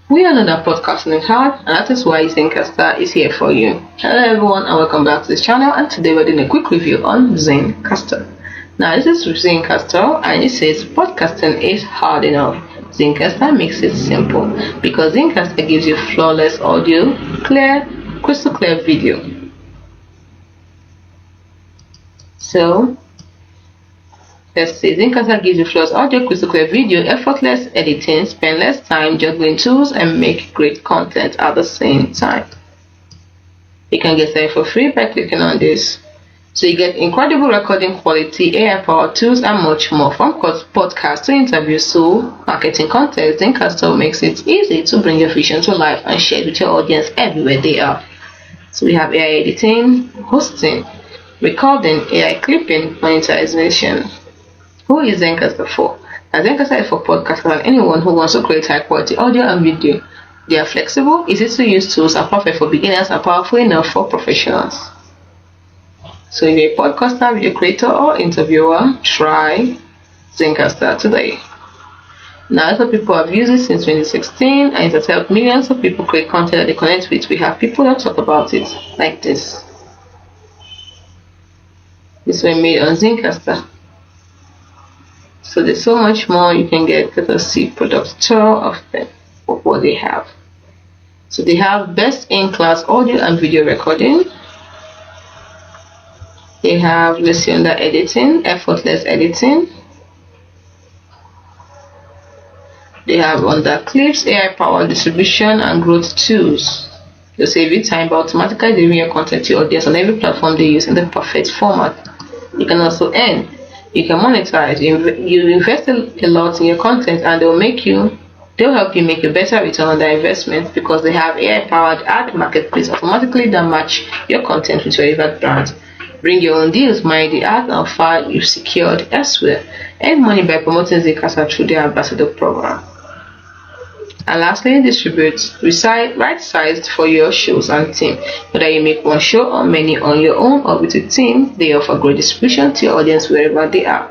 We are not that podcasting is hard, and that is why Zencastr is here for you. Hello everyone, and welcome back to this channel. And today we're doing a quick review on Zencastr. Now this is Zencastr, and it says podcasting is hard enough. Zencastr makes it simple because Zencastr gives you flawless audio, crystal clear video. So let's see, Zencastr gives you flawless audio, crystal clear video, effortless editing, spend less time juggling tools, and make great content at the same time. You can get started for free by clicking on this. So you get incredible recording quality, AI-powered tools, and much more. From podcasts to interviews to marketing content, Zencastr makes it easy to bring your vision to life and share it with your audience everywhere they are. So we have AI editing, hosting, recording, AI clipping, monetization. Who is Zencastr for? Now, Zencastr is for podcasters and anyone who wants to create high quality audio and video. They are flexible, easy to use tools, are perfect for beginners, and powerful enough for professionals. So if you're a podcaster, video creator, or interviewer, try Zencastr today. Now, a lot of people have used it since 2016, and it has helped millions of people create content that they connect with. We have people that talk about it like this. This was made on Zencastr. So there's so much more you can get. Let us see product tour of them, of what they have. So they have best in class audio and video recording. They have, let's see, under editing, effortless editing. They have under clips, AI powered distribution and growth tools. They'll save you time by automatically delivering your content to your audience on every platform they use in the perfect format. You can also earn. You can monetize. You invest a lot in your content, and they'll help you make a better return on their investment because they have AI-powered ad marketplace automatically that match your content with your favorite brand. Bring your own deals, manage the ads and file you've secured elsewhere. Earn money by promoting Zencastr through their ambassador program. And lastly, distribute right-sized for your shows and team. Whether you make one show or many on your own or with a team, they offer great distribution to your audience wherever they are.